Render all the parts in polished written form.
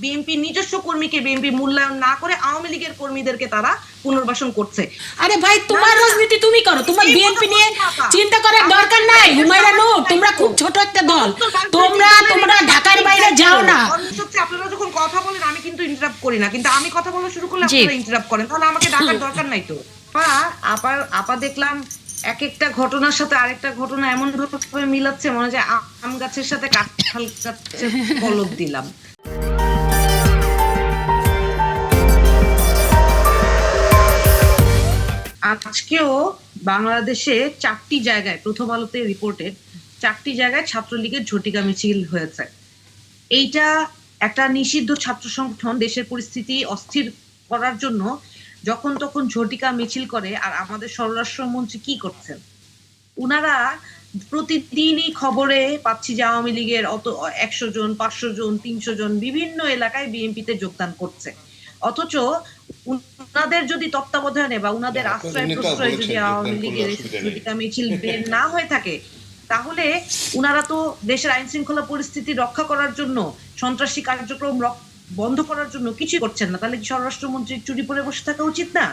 BNP নিজস্ব কর্মীকে BNP মূল্যায়ন না করে আওয়ামী লীগের কর্মীদেরকে তারা পুনর্বাসন করছে। আরে ভাই, তোমার রাজনীতি তুমি করো, তোমার বিএনপি নিয়ে চিন্তা করার দরকার নাই। হুমায়রা নূর, তোমরা খুব ছোট একটা দল, তোমরা ঢাকার বাইরে যাও না। আপনারা যখন কথা বলেন আমি কিন্তু ইন্টারাপ্ট করি না, কিন্তু আমি কথা বলা শুরু করলে আপনারা ইন্টারাপ্ট করেন, তাহলে আমাকে ডাকার দরকার নাই তো। আপা দেখলাম এক একটা ঘটনার সাথে আরেকটা ঘটনা এমন ভাবে মিলাচ্ছে মনে হয় আম গাছের সাথে কাঁঠাল গাছের কলপ দিলাম। আজকেও বাংলাদেশে 4টি জায়গায়, প্রথম আলোতে রিপোর্টেড 4টি জায়গায় ছাত্রলীগের ঝটিকা মিছিল হয়েছে। এইটা একটা নিষিদ্ধ ছাত্র সংগঠন দেশের পরিস্থিতি অস্থির করার জন্য যখন তখন ঝটিকা মিছিল করে। আর আমাদের স্বরাষ্ট্রমন্ত্রী কি করছেন, উনারা প্রতিদিনই খবরে পাচ্ছি যে আওয়ামী লীগের 100 জন 500 জন 300 জন বিভিন্ন এলাকায় বিএনপিতে যোগদান করছে। অথচ উনাদের যদি তত্ত্বাবধানে বা উনাদের আশ্রয় প্রশ্রয় যদি আওয়ামী লীগের ঝটিকা মিছিল বের না হয়ে থাকে, তাহলে উনারা তো দেশের আইন শৃঙ্খলা পরিস্থিতি রক্ষা করার জন্য, সন্ত্রাসী কার্যক্রম বন্ধ করার জন্য কিছুই করছেন না। তাহলে কি স্বরাষ্ট্রমন্ত্রীর চুরি পরে বসে থাকা উচিত না?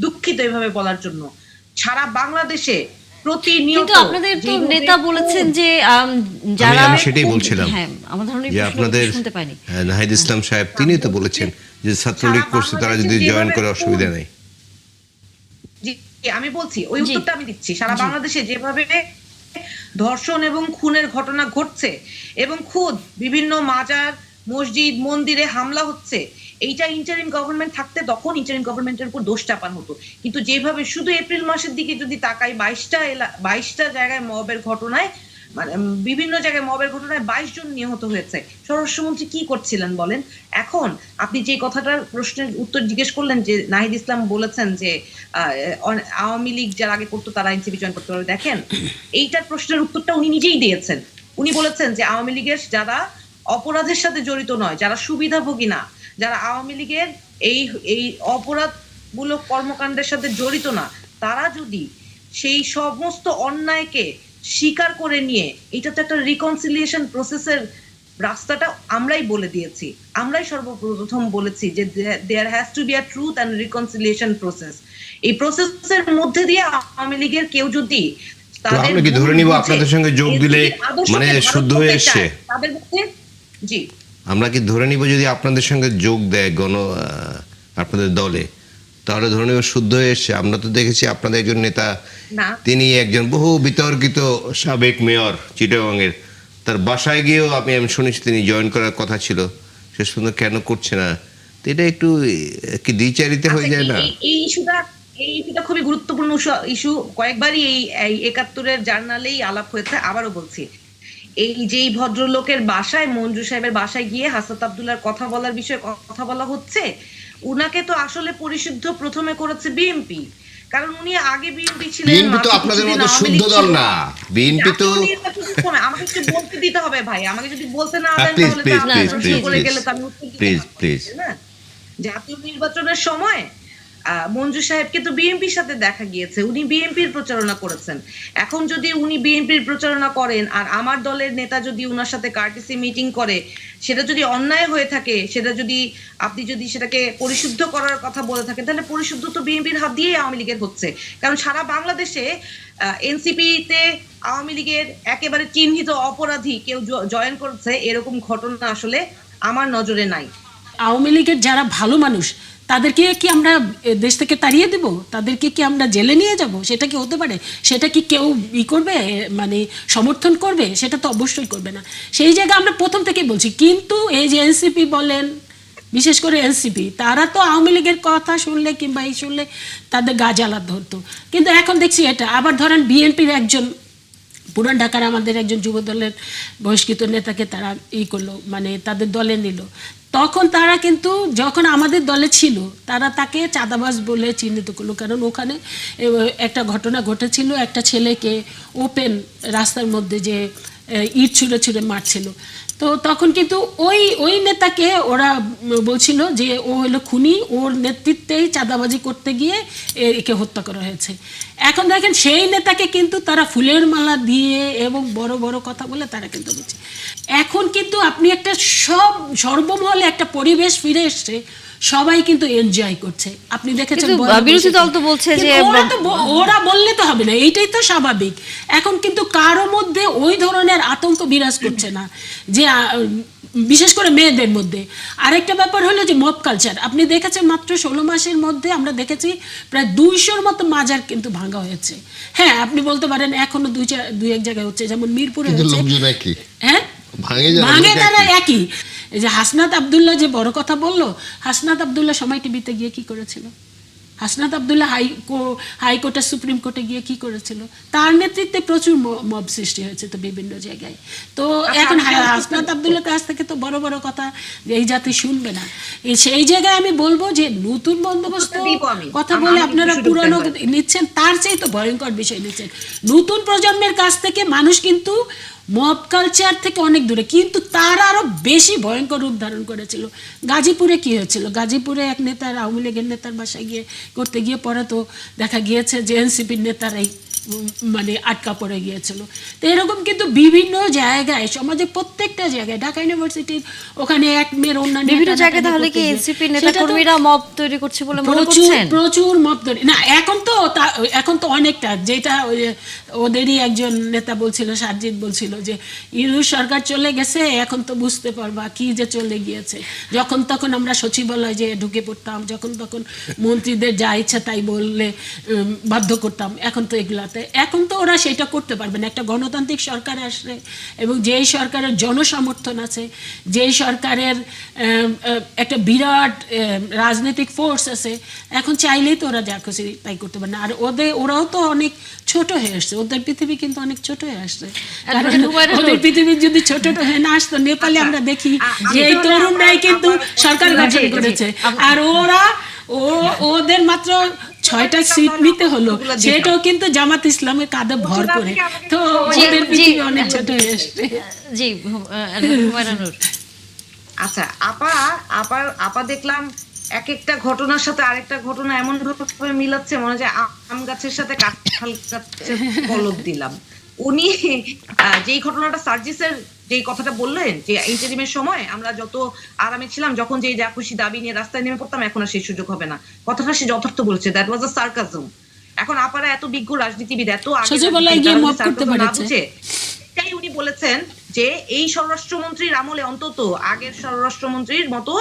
দুঃখিত এভাবে বলার জন্য। সারা বাংলাদেশে প্রতিনিয়ত আপনাদের তো নেতা বলেছেন যে যারা, আমি সেটাই বলছিলাম আমার ধরনের যে আপনাদের নাহিদ ইসলাম সাহেব তিনি তো বলেছেন যে ছাত্রলীগ করছে তারা যদি জয়েন করে অসুবিধা নেই। আমি বলছি ওই উত্তরটা আমি দিচ্ছি। সারা বাংলাদেশে যেভাবে ধর্ষণ এবং খুনের ঘটনা ঘটছে এবং খুদ বিভিন্ন মাজার মসজিদ মন্দিরে হামলা হচ্ছে, এইটা ইন্টারিম গভর্নমেন্ট থাকতে তখন ইন্টারিম গভর্নমেন্টের উপর দোষ চাপানো হতো। কিন্তু যেভাবে শুধু এপ্রিল মাসের দিকে যদি তাকাই 22টা জায়গায় মবের ঘটনায়, মানে বিভিন্ন জায়গায় মবের ঘটনায় 22 জন নিহত হয়েছে। স্বরাষ্ট্রমন্ত্রী কি করছিলেন বলেন? এখন আপনি যে কথাটার প্রশ্নের উত্তর জিজ্ঞেস করলেন যে নাহিদ ইসলাম বলেছেন যে আওয়ামী লীগ যারা আগে করতো তারা এনসিপি জয়েন করতে পারবে, দেখেন এইটার প্রশ্নের উত্তরটা উনি নিজেই দিয়েছেন। উনি বলেছেন যে আওয়ামী লীগের যারা অপরাধের সাথে জড়িত নয়, যারা সুবিধাভোগী না, যারা আওয়ামী লীগের এই অপরাধমূলক কর্মকাণ্ডের সাথে জড়িত না, তারা যদি সেই সমস্ত অন্যায়কে স্বীকার করে নিয়ে, এটা তো একটা রিকনসিলিয়েশন প্রসেসের রাস্তাটা আমরাই বলে দিয়েছি, আমরাই সর্বপ্রথম বলেছি যে there has to be a truth and reconciliation process. এই প্রসেসের মধ্যে দিয়ে আওয়ামী লীগের কেউ যদি আমরা কি ধরে নিব আপনাদের সঙ্গে যোগ দিলে মানে শুদ্ধ হয়ে এসছে, তাদের মধ্যে জি আমরা কি ধরে নিব যদি আপনাদের সঙ্গে যোগ দেয় আপনাদের দলে, তাহলে ধরে নিব শুদ্ধ হয়ে এসছে? আমরা তো দেখেছি আপনাদের একজন নেতা, তিনি একজন বহু বিতর্কিত সাবেক মেয়র চিটাগাংয়ের, তার বাসায় গিয়েও আমি শুনেছি তিনি জয়েন করার কথা ছিল, শেষ পর্যন্ত কেন করছে না? এটা একটু কি দ্বিচারিতা হয়ে যায় না? এই ইস্যুটা খুবই গুরুত্বপূর্ণ ইস্যু। কয়েকবারই এই 71-এর জার্নালেই আলাপ হয়েছে। আবারও বলছি, এই যে ভদ্রলোকের বাসায়, মঞ্জু সাহেবের বাসায় গিয়ে হাসনাত আব্দুল্লাহর কথা বলার বিষয়ে কথা বলা হচ্ছে, উনাকে তো আসলে পরিশুদ্ধ প্রথমে করেছে বিএনপি, কারণ উনি আগে বিএনপি ছিলেন। বিএনপি তো আপনাদের মতো শুদ্ধ দল না, বিএনপি তো আমাকে একটু বলতে দিতে হবে ভাই, আমাকে যদি বলতে না দেন তাহলে করে গেলে তো আমি উত্তর দিতে না। জাতীয় নির্বাচনের সময় মঞ্জু সাহেবকে তো বিএনপির সাথে দেখা গিয়েছে, উনি বিএনপির প্রচারণা করেছেন। এখন যদি উনি বিএনপির প্রচারণা করেন আর আমার দলের নেতা যদি উনার সাথে কার্টিসি মিটিং করে, সেটা যদি অন্যায় হয়ে থাকে, সেটা যদি আপনি যদি সেটাকে পরিশুদ্ধ করার কথা বলে থাকেন, তাহলে পরিশুদ্ধ তো বিএনপির হাত দিয়েই আওয়ামী লীগের হচ্ছে। কারণ সারা বাংলাদেশে এনসিপিতে আওয়ামী লীগের একেবারে চিহ্নিত অপরাধী কেউ জয়েন করছে, এরকম ঘটনা আসলে আমার নজরে নাই। আওয়ামী লীগের যারা ভালো মানুষ তাদেরকে কি আমরা দেশ থেকে তাড়িয়ে দেব? তাদেরকে কি আমরা জেলে নিয়ে যাব? সেটা কি হতে পারে? সেটা কি কেউ করবে, মানে সমর্থন করবে? সেটা তো অবশ্যই করবে না। সেই জায়গায় আমরা প্রথম থেকেই বলছি। কিন্তু এই যে এনসিপি বলেন, বিশেষ করে এনসিপি, তারা তো আওয়ামী লীগের কথা শুনলে কিংবা এই শুনলে তাদের গা জ্বালা ধরতো। কিন্তু এখন দেখছি এটা আবার ধরেন বিএনপির একজন পুরান ঢাকার আমাদের একজন যুব দলের বহিষ্কৃত নেতাকে তারা করলো, মানে তাদের দলে নিল। তখন তারা কিন্তু যখন আমাদের দলে ছিল তারা তাকে চাঁদাবাজ বলে চিহ্নিত করলো, কারণ ওখানে একটা ঘটনা ঘটেছিল, একটা ছেলেকে ওপেন রাস্তার মধ্যে যে ইট ছুঁড়ে ছুঁড়ে মারছিল। তো তখন কিন্তু ওই নেতাকে ওরা বলছিল যে ও হলো খুনি, ওর নেতৃত্বেই চাঁদাবাজি করতে গিয়ে একে হত্যা করা হয়েছে। এখন দেখেন সেই নেতাকে কিন্তু তারা ফুলের মালা দিয়ে এবং বড় বড় কথা বলে তারা কিন্তু বলছে। এখন কিন্তু আপনি একটা সর্বমহলে একটা পরিবেশ ফিরে এসছে, সবাই কিন্তু এনজয় করছে। আপনি দেখেছেন বিরোধী দল তো বলছে যে ওরা বললে তো হবে না, এইটাই তো স্বাভাবিক। এখন কিন্তু কারো মধ্যে ওই ধরনের আতঙ্ক বিরাজ করছে না, যে বিশেষ করে মেয়েদের মধ্যে। আরেকটা ব্যাপার হলো যে মব কালচার। আপনি দেখেছেন মাত্র 16 মাসের মধ্যে আমরা দেখেছি প্রায় 200-র মতো মাজার কিন্তু ভাঙা হয়েছে। হ্যাঁ, আপনি বলতে পারেন এখনো দুই এক জায়গায় হচ্ছে, যেমন মিরপুরে হচ্ছে। হ্যাঁ, ভাঙে যারা একই। এই যে হাসনাত আব্দুল্লাহ যে বড় কথা বললো, হাসনাত আব্দুল্লাহ সময় টিভিতে গিয়ে কি করেছিল? হাসনাত আব্দুল্লাহ হাইকোর্টে সুপ্রিম কোর্টে গিয়ে কি করেছিল? তার নেতৃত্বে প্রচুর মব সৃষ্টি হয়েছে তো বিভিন্ন জায়গায়। তো এখন হাসনাত আব্দুল্লাহ কাছ থেকে তো বড় বড় কথা এই জাতি শুনবে না। সেই জায়গায় আমি বলবো যে নতুন বন্দোবস্ত কথা বলে আপনারা পুরানো নিচ্ছেন, তার চেয়ে তো ভয়ঙ্কর বিষয় নিচ্ছেন। নতুন প্রজন্মের কাছ থেকে মানুষ কিন্তু মব কালচার থেকে অনেক দূরে, কিন্তু তারা আরো বেশি ভয়ঙ্কর রূপ ধারণ করেছিল। গাজীপুরে কি হয়েছিল? গাজীপুরে এক নেতার, আওয়ামী লীগের নেতার বাসায় গিয়ে করতে গিয়ে পরে তো দেখা গিয়েছে যে এনসিপির নেতারাই মানে আটকা পড়ে গিয়েছিল। তো এরকম কিন্তু বিভিন্ন জায়গায়, সমাজে প্রত্যেকটা জায়গায়, ঢাকা ইউনিভার্সিটির ওখানে এক মেয়ের অন্যান্য বিভিন্ন জায়গায়, তাহলে কি এনসিপি নেতাকর্মীরা মব তৈরি করছে বলে মনে করছেন? প্রচুর মব তৈরি না, এখন তো অনেকটা, যেটা ওদেরই একজন নেতা বলছিল, সারজিৎ বলছিল যে ইউনূস সরকার চলে গেছে, এখন তো বুঝতে পারবা কি যে চলে গিয়েছে। যখন তখন আমরা সচিবালয় যে ঢুকে পড়তাম, যখন তখন মন্ত্রীদের যা ইচ্ছা তাই বললে বাধ্য করতাম। এখন তো এগুলাতে, এখন তো ওরা সেটা করতে পারবে না। একটা গণতান্ত্রিক সরকার আসলে, এবং যেই সরকারের জনসমর্থন আছে, যেই সরকারের একটা বিরাট রাজনৈতিক ফোর্স আছে, এখন চাইলেই তো ওরা যা খুশি তাই করতে পারে না। আর ওরাও তো অনেক ছোট হয়ে আসছে, ওদের পৃথিবী কিন্তু অনেক ছোট হয়ে আসছে। কারণ ওদের পৃথিবী যদি ছোট হয়ে না আসতো, নেপালে আমরা দেখি যে এই তরুণরাই কিন্তু সরকার গঠন করেছে, আর ওদের মাত্র 6টা সিট নিতে হলো, সেটাও কিন্তু জামাত ইসলামের কাঁধে ভর করে। তো ওদের পৃথিবী অনেক ছোট হয়ে আসছে। জি, হুমায়রানুর। আচ্ছা, আপা দেখলাম এক একটা ঘটনার সাথে আরেকটা ঘটনা এমন ভাবে মিলাচ্ছে, মনে হয় আম গাছের সাথে কাঁঠাল গাছের কলপ দিলাম। উনি যেই ঘটনাটা সার্জিসের যেই কথাটা বললেন যে ইন্টারিমের সময় আমরা যত আরামে ছিলাম, যখন যে যা খুশি দাবি নিয়ে রাস্তায় নেমে পড়তাম, এখন আর সেই সুযোগ হবে না, কথাটা সে যথার্থ বলেছে। That was a sarcasm. এখন আপারা এত বিজ্ঞ রাজনীতিবিদ, এত আগে বুঝে, তাই উনি বলেছেন যে এই স্বরাষ্ট্রমন্ত্রীর আমলে অন্তত আগের স্বরাষ্ট্রমন্ত্রীর মতো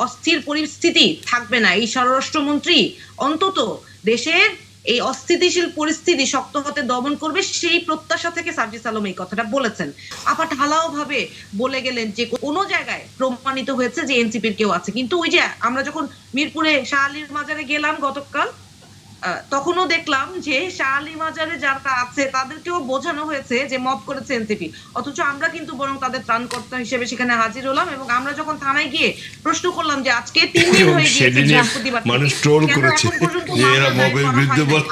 অস্থির পরিস্থিতি থাকবে না। এই স্বরাষ্ট্রমন্ত্রী অন্তত দেশের এই অস্থিতিশীল পরিস্থিতি শক্ত হাতে দমন করবে, সেই প্রত্যাশা থেকে সার্জিস আলম এই কথাটা বলেছেন। আপা ঢালাও ভাবে বলে গেলেন যে কোনো জায়গায় প্রমাণিত হয়েছে যে এনসিপির কেউ আছে। কিন্তু ওই যে আমরা যখন মিরপুরে শাহ আলীর মাজারে গেলাম গতকাল, তখনও দেখলাম যে শাহ আলী মাজারে যারা আছে তাদেরকেও বোঝানো হয়েছে যে মব করেছে এনসিপি, অথচ আমরা কিন্তু বরং তাদের ত্রাণকর্তা হিসেবে সেখানে হাজির হলাম। এবং আমরা যখন থানায় গিয়ে প্রশ্ন করলাম যে আজকে 3 দিন হয়ে গিয়েছে বৃহস্পতিবার, মানুষ ট্রোল করেছে যে এরা মবের বিরুদ্ধে বলে,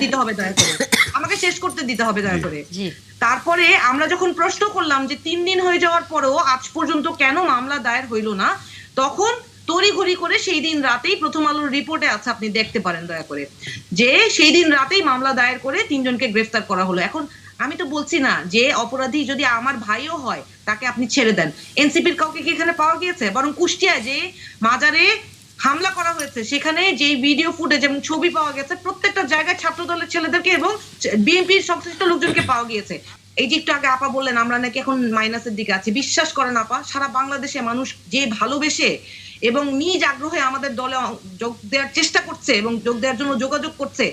দিতে হবে দয়া করে, আমাকে শেষ করতে দিতে হবে দয়া করে। তারপরে আমরা যখন প্রশ্ন করলাম যে 3 দিন হয়ে যাওয়ার পরেও আজ পর্যন্ত কেন মামলা দায়ের হইল না, তখন তড়িঘড়ি করে সেই দিন রাতেই, প্রথম আলোর রিপোর্টে আছে, আপনি দেখতে পারেন দয়া করে, যে সেই দিন রাতেই মামলা দায়ের করে 3 জনকে গ্রেফতার করা হলো। এখন আমি তো বলছি না যে অপরাধী যদি আমার ভাইও হয় তাকে আপনি ছেড়ে দেন। এনসিপির কাউকে কি এখানে পাওয়া গিয়েছে? বরং কুষ্টিয়ায় যে মাজারে হামলা করা হয়েছে সেখানে যে ভিডিও ফুটেজ এবং ছবি পাওয়া গেছে, প্রত্যেকটা জায়গায় ছাত্র দলের ছেলেদেরকে এবং বিএনপির সংশ্লিষ্ট লোকজনকে পাওয়া গিয়েছে। এই যে একটু আগে আপা বললেন আমরা নাকি এখন মাইনাসের দিকে আছি, বিশ্বাস করেন আপা, সারা বাংলাদেশে মানুষ যে ভালোবেসে এবং নিজ আগ্রহে আমাদের দলে যোগ দেওয়ার চেষ্টা করছে এবং যোগ দেওয়ার জন্য যোগাযোগ করছে,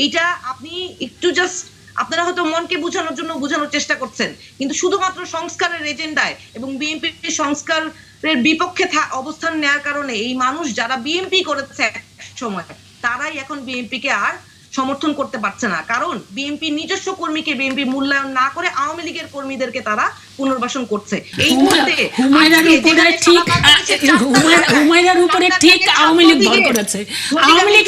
এইটা আপনি একটু জাস্ট, আপনারা হয়তো মনকে বোঝানোর জন্য বোঝানোর চেষ্টা করছেন, কিন্তু শুধুমাত্র সংস্কারের এজেন্ডায় এবং বিএনপির সংস্কারের বিপক্ষে অবস্থান নেওয়ার কারণে এই মানুষ যারা বিএনপি করেছে এক সময়, তারাই এখন বিএনপিকে আর সমর্থন করতে পারছে না। কারণ বিএনপি নিজস্ব কর্মীকে বিএনপি মূল্যায়ন না করে আওয়ামী লীগের কর্মীদেরকে তারা পুনর্বাসন করছে। এই মুহূর্তে হুমায়রার উপরে ঠিক আওয়ামী লীগ ভর করেছে। আওয়ামী লীগ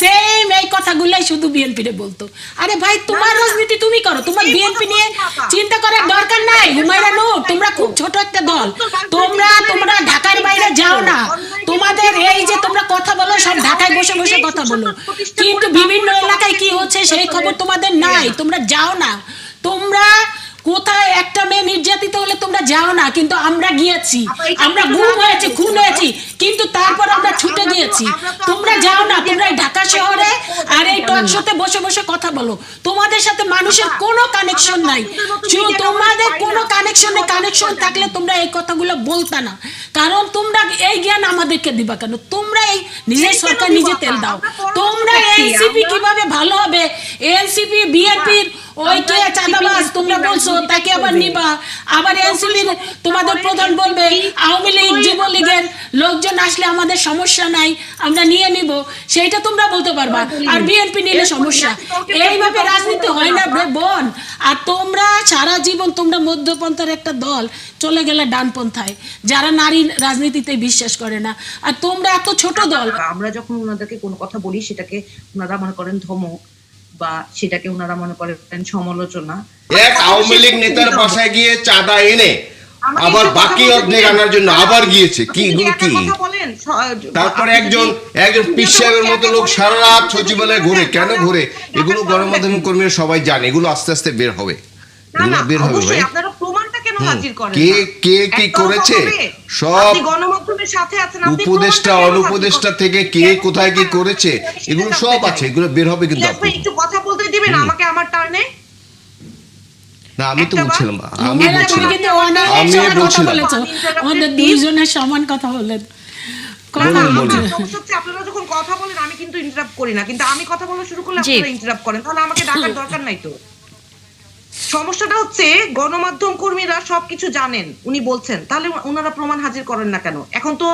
সেম এই কথাগুলাই শুধু বিএনপি রে বলতো। আরে ভাই তোমার রাজনীতি তুমি করো, তোমার বিএনপি নিয়ে চিন্তা করার দরকার নাই। হুমায়রা নূর, তোমরা খুব ছোট একটা দল, তোমরা ঢাকার বাইরে যাও না। তোমাদের এই যে তোমরা কথা বলো সব ঢাকায় বসে বসে কথা বলো, কিন্তু বিভিন্ন এলাকায় কি হচ্ছে সেই খবর তোমাদের নাই, তোমরা যাও না। তোমরা কোথায় একটা মেয়ে নির্যাতিত হলে তোমরা যাও না, কিন্তু আমরা গিয়েছি, আমরা গুম হয়েছি, খুন হয়েছি, কিন্তু তারপর আমরা ছুটে গিয়েছি। তোমরা যাও না, তোমরা এই ঢাকা শহরে আর এই টক শোতে বসে বসে কথা বলো। তোমাদের সাথে মানুষের কোনো কানেকশন নাই, তোমাদের কোনো কানেকশন নেই। কানেকশন থাকলে তোমরা এই কথাগুলো বলতা না, কারণ তোমরা এই জ্ঞান আমাদেরকে দিবা কেন? তোমরা এই নিজের সরকার নিজে তেল দাও। তোমরা এনসিপি কিভাবে ভালো হবে? এনসিপি বিএনপির ওই কে চাঁদাবাজ তোমরা বলছো, তাকে আবার নিবা। আবার এনসিপি তোমাদের প্রধান বলবে আওয়ামী লীগ যুবলীগের লোকজন আসলে আমাদের সমস্যা নাই, আমরা নিয়ে নিব, সেইটা তোমরা বলতে পারবা। আর বিএনপি নিলে সমস্যা। এইভাবে রাজনীতি হয় না বোন। আর তোমরা সারা জীবন তোমরা মধ্যপন্থার একটা দল, চলে গেলে ডানপন্থায়, যারা নারী রাজনীতিতে বিশ্বাস করে না। আর তোমরা এত ছোট দল। আমরা যখন ওনাদেরকে কোনো কথা বলি সেটাকে ওনারা মনে করেন ধমক, বা সেটাকে ওনারা মনে করেন সমালোচনা। এক আওয়ামী লীগ নেতার বাসায় গিয়ে চাঁদা এনে আবার বাকি অর্ধেক আনার জন্য আবার গিয়েছে, কি এগুলো কি? তারপরে একজন পীর সাহেবের মতো লোক সারা রাত সচিবালয়ে ঘুরে, কেন ঘুরে? এগুলো গণমাধ্যম কর্মীরা সবাই জানে, এগুলো আস্তে আস্তে বের হবে, এগুলো বের হবে ভাই। আপনারা প্রমাণটা কেন হাজির করেন? কে কি করেছে সব, গণমাধ্যমের সাথে আছেন, উপদেষ্টা অনুপদেষ্টা থেকে কে কোথায় কি করেছে এগুলো সব আছে, এগুলো বের হবে। কিন্তু আপনি একটু কথা বলতে দিবেন আমাকে আমার টার্নে? না, আমি তো বলছিলাম, তুমি কিন্তু অনেক সমান কথা বলেছো, আমাদের দুইজনের সমান কথা বলেন। আপনারা যখন কথা বলেন আমি কিন্তু ইন্টারাপ্ট করি না, কিন্তু আমি কথা বলা শুরু করলে আপনারা ইন্টারাপ্ট করেন, তাহলে আমাকে ডাকার দরকার নাই তো। সমস্যাটা হচ্ছে গণমাধ্যম কর্মীরা সবকিছু জানেন, উনি বলছেন, তাহলে ওনারা প্রমাণ হাজির করেন না কেন? এখন তো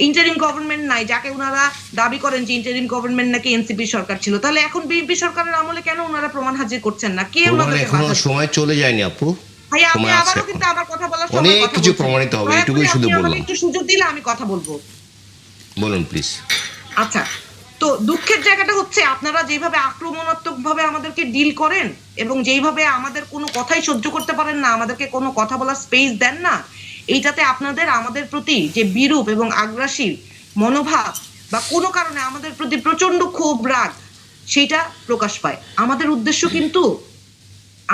ইন্টারিম গভর্নমেন্ট নাই, যাকে ওনারা দাবি করেন যে ইন্টারিম গভর্নমেন্ট নাকি এনসিপি সরকার ছিল, তাহলে এখন বিএনপি সরকারের আমলে কেন ওনারা প্রমাণ হাজির করছেন না? কে ওনাদের এখনো সময় চলে যায়নি আপু, ভাই আপনি আবারও কিন্তু আবার কথা বলার সময় অনেক কিছু প্রমাণিত হবে, এটুকুই শুধু বললাম। একটু সুযোগ দিলে আমি কথা বলবো। বলুন প্লিজ। আচ্ছা, তো দুঃখের জায়গাটা হচ্ছে আপনারা যেভাবে আক্রমণাত্মক ভাবে আমাদেরকে ডিল করেন এবং যেইভাবে আমাদের কোনো কথাই সহ্য করতে পারেন না, আমাদেরকে কোনো কথা বলার স্পেস দেন না, এইটাতে আপনাদের আমাদের প্রতি যে বিরূপ এবং আগ্রাসী মনোভাব বা কোনো কারণে আমাদের প্রতি প্রচন্ড ক্ষোভ রাগ, সেটা প্রকাশ পায়। আমাদের উদ্দেশ্য কিন্তু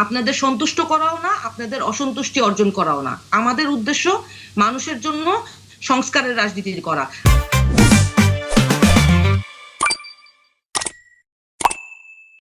আপনাদের সন্তুষ্ট করাও না, আপনাদের অসন্তুষ্টি অর্জন করাও না। আমাদের উদ্দেশ্য মানুষের জন্য সংস্কারের রাজনীতি করা।